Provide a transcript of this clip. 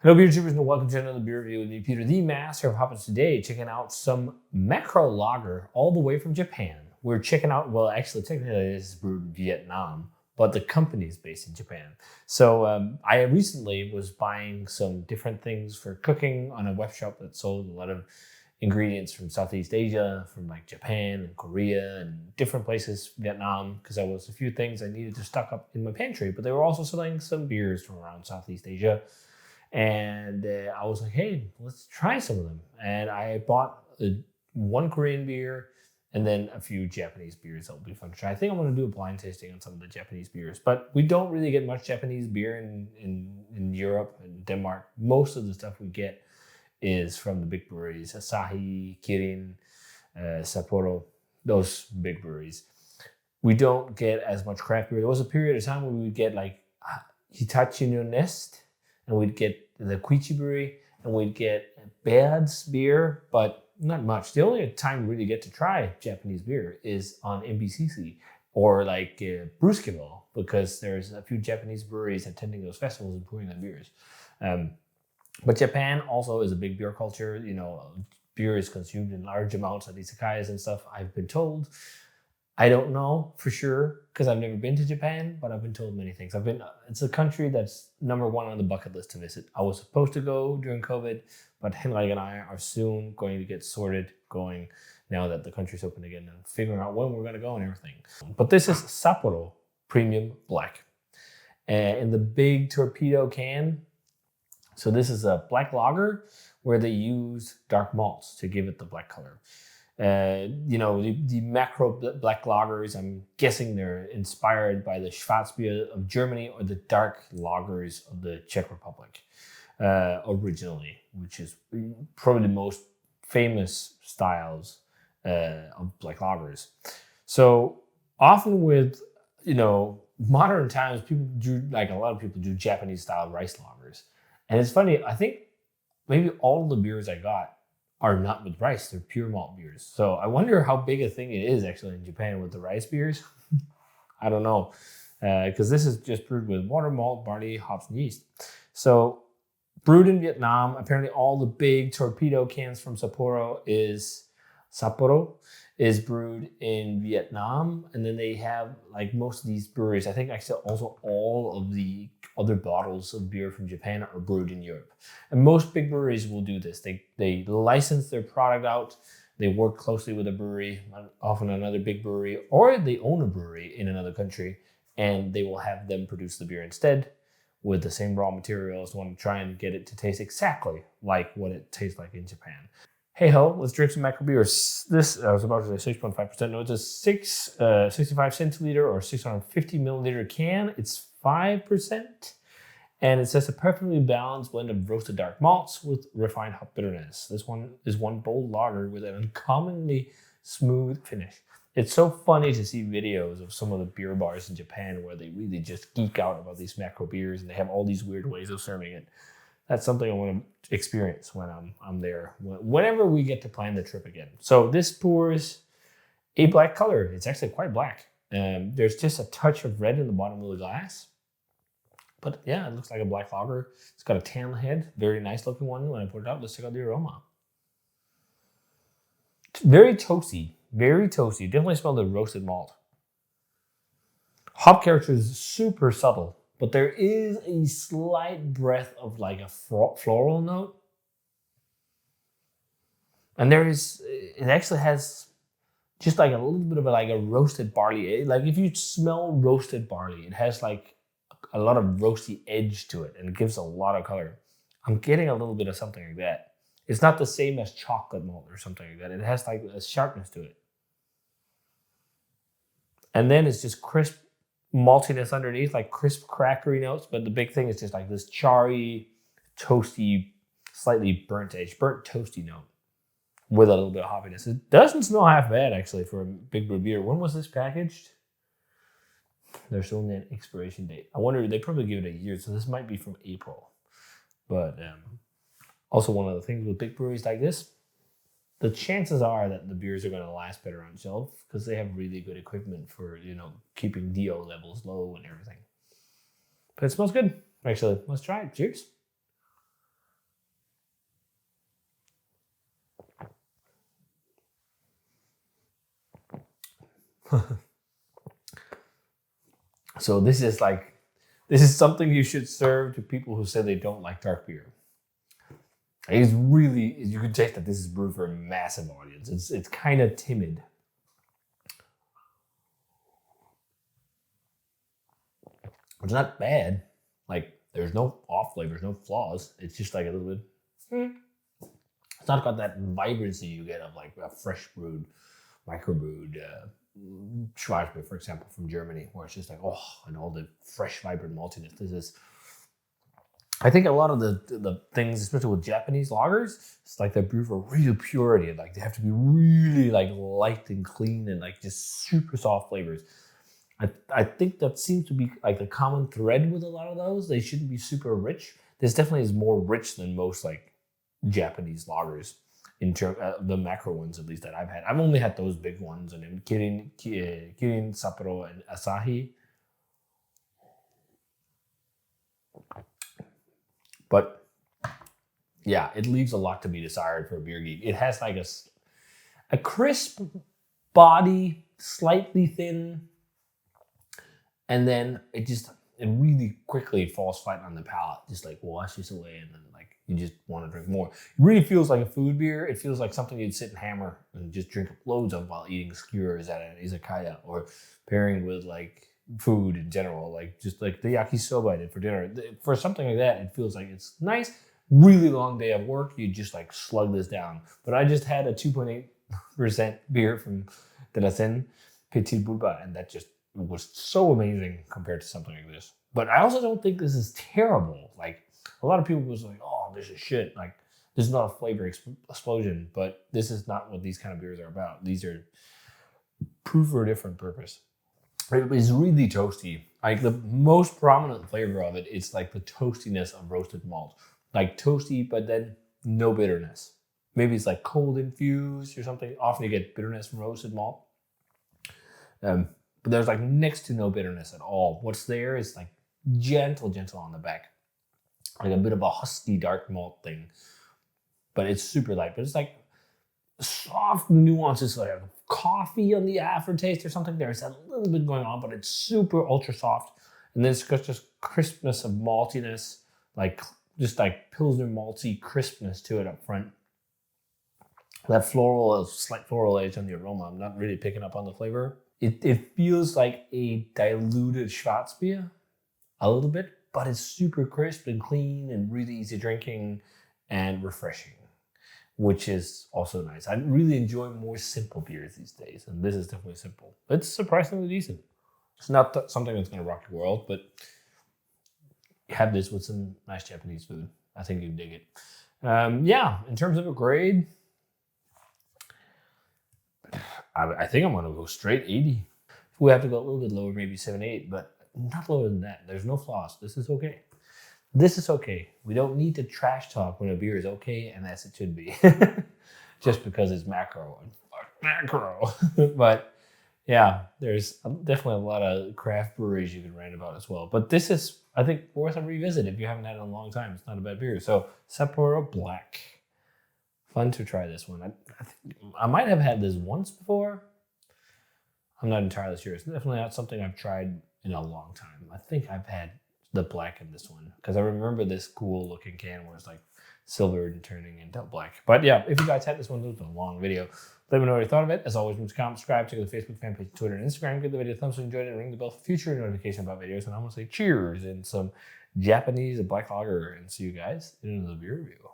Hello, beer tubers, and welcome to another beer review with me, Peter, the master of hoppers. Today, checking out some macro lager all the way from Japan. We're checking out, well, actually, technically, this is brewed in Vietnam, but the company is based in Japan. So I recently was buying some different things for cooking on a web shop that sold a lot of ingredients from Southeast Asia, from like Japan and Korea and different places, Vietnam, because there was a few things I needed to stock up in my pantry, but they were also selling some beers from around Southeast Asia. And I was like, hey, let's try some of them. And I bought one Korean beer and then a few Japanese beers that will be fun to try. I think I'm going to do a blind tasting on some of the Japanese beers, but we don't really get much Japanese beer in Europe and Denmark. Most of the stuff we get is from the big breweries, Asahi, Kirin, Sapporo, those big breweries. We don't get as much craft beer. There was a period of time when we would get like Hitachi no Nest, and we'd get the Koichi Brewery, and we'd get Baird's beer, but not much. The only time we really get to try Japanese beer is on MBCC or like Brewskival, because there's a few Japanese breweries attending those festivals and pouring their beers. But Japan also is a big beer culture. You know, beer is consumed in large amounts at izakayas and stuff, I've been told. I don't know for sure because I've never been to Japan, but I've been told many things. It's a country that's number one on the bucket list to visit. I was supposed to go during COVID, but Henrik and I are soon going to get sorted going now that the country's open again and figuring out when we're going to go and everything. But this is Sapporo Premium Black in the big torpedo can. So this is a black lager where they use dark malts to give it the black color. The macro black lagers, I'm guessing they're inspired by the Schwarzbier of Germany or the dark lagers of the Czech Republic originally, which is probably the most famous styles of black lagers. So often with, modern times, a lot of people do Japanese style rice lagers. And it's funny, I think maybe all the beers I got are not with rice, they're pure malt beers. So I wonder how big a thing it is actually in Japan with the rice beers. I don't know, because this is just brewed with water, malt, barley, hops, and yeast. So brewed in Vietnam, apparently all the big torpedo cans from Sapporo is brewed in Vietnam. And then they have, like most of these breweries, I think actually also all of the other bottles of beer from Japan are brewed in Europe. And most big breweries will do this. They license their product out. They work closely with a brewery, often another big brewery, or they own a brewery in another country, and they will have them produce the beer instead with the same raw materials, want to try and get it to taste exactly like what it tastes like in Japan. Hey ho, let's drink some macro beer. This, I was about to say 6.5%. No, it's a 65 centiliter or 650 milliliter can. It's 5%. And it says a perfectly balanced blend of roasted dark malts with refined hop bitterness. This one is one bold lager with an uncommonly smooth finish. It's so funny to see videos of some of the beer bars in Japan where they really just geek out about these macro beers and they have all these weird ways of serving it. That's something I want to experience when I'm there, whenever we get to plan the trip again. So this pours a black color. It's actually quite black. There's just a touch of red in the bottom of the glass. But yeah, it looks like a black lager. It's got a tan head. Very nice looking one when I put it out. Let's check out the aroma. It's very toasty. Very toasty. Definitely smell the roasted malt. Hop character is super subtle, but there is a slight breath of like a floral note. And it actually has just like a little bit of a roasted barley. Like if you smell roasted barley, it has like a lot of roasty edge to it and it gives a lot of color. I'm getting a little bit of something like that. It's not the same as chocolate malt or something like that. It has like a sharpness to it. And then it's just crisp maltiness underneath, like crisp crackery notes. But the big thing is just like this charry, toasty, slightly burnt toasty note with a little bit of hoppiness. It doesn't smell half bad actually for a big brew beer. When was this packaged? There's only an expiration date. I wonder, they probably give it a year, so this might be from April. But also one of the things with big breweries like this, the chances are that the beers are going to last better on shelf because they have really good equipment for, keeping DO levels low and everything. But it smells good. Actually, let's try it. Cheers. So this is something you should serve to people who say they don't like dark beer. It's really, you can taste that this is brewed for a massive audience. It's kind of timid. It's not bad. Like, there's no off flavors, no flaws. It's just like a little bit. It's not got that vibrancy you get of like a fresh brewed, microbrewed Schwarzbier, for example, from Germany, where it's just like, oh, and all the fresh, vibrant maltiness. This is, I think a lot of the things, especially with Japanese lagers, it's like they're brewed for real purity. Like they have to be really like light and clean and like just super soft flavors. I think that seems to be like the common thread with a lot of those. They shouldn't be super rich. This definitely is more rich than most like Japanese lagers in terms the macro ones, at least that I've had. I've only had those big ones, and then Kirin, Sapporo, and Asahi. But yeah, it leaves a lot to be desired for a beer geek. It has like a crisp body, slightly thin, and then it really quickly falls flat on the palate, just like washes away, and then like you just want to drink more. It really feels like a food beer. It feels like something you'd sit and hammer and just drink loads of while eating skewers at an izakaya, or pairing with like food in general, like just like the yakisoba I did for dinner. For something like that, it feels like it's nice. Really long day of work, you just like slug this down. But I just had a 2.8% beer from Delasen Petit Bulba, and that just was so amazing compared to something like this. But I also don't think this is terrible. Like a lot of people was like, oh, this is shit. Like this is not a flavor explosion, but this is not what these kind of beers are about. These are brewed for a different purpose. It is really toasty. Like the most prominent flavor of it is like the toastiness of roasted malt. Like toasty, but then no bitterness. Maybe it's like cold infused or something. Often you get bitterness from roasted malt. But there's like next to no bitterness at all. What's there is like gentle on the back. Like a bit of a husky dark malt thing. But it's super light. But it's like soft nuances, like coffee on the aftertaste or something. There's a little bit going on, but it's super ultra soft. And then it's got just crispness of maltiness, like just like Pilsner malty crispness to it up front. That slight floral edge on the aroma, I'm not really picking up on the flavor. It feels like a diluted Schwarzbier a little bit, but it's super crisp and clean and really easy drinking and refreshing, which is also nice. I really enjoy more simple beers these days, and this is definitely simple. It's surprisingly decent. It's not something that's going to rock your world, but have this with some nice Japanese food. I think you'd dig it. Yeah, in terms of a grade, I think I'm going to go straight 80. If we have to go a little bit lower, maybe 7, 8, but not lower than that. There's no flaws. This is okay. This is okay. We don't need to trash talk when a beer is okay, and as it should be. Just because it's macro. And fuck macro. But yeah, there's definitely a lot of craft breweries you can rant about as well. But this is, I think, worth a revisit if you haven't had it in a long time. It's not a bad beer. So Sapporo Black. Fun to try this one. I might have had this once before. I'm not entirely sure. It's definitely not something I've tried in a long time. I think I've had the black in this one because I remember this cool looking can where it's like silver and turning into black. But yeah, if you guys had this one, this was a long video. Let me know what you thought of it. As always, remember to comment, subscribe, check out the Facebook fan page, Twitter, and Instagram. Give the video a thumbs up if you enjoyed it, and ring the bell for future notification about videos. And I'm going to say cheers and some Japanese black lager, and see you guys in another beer review.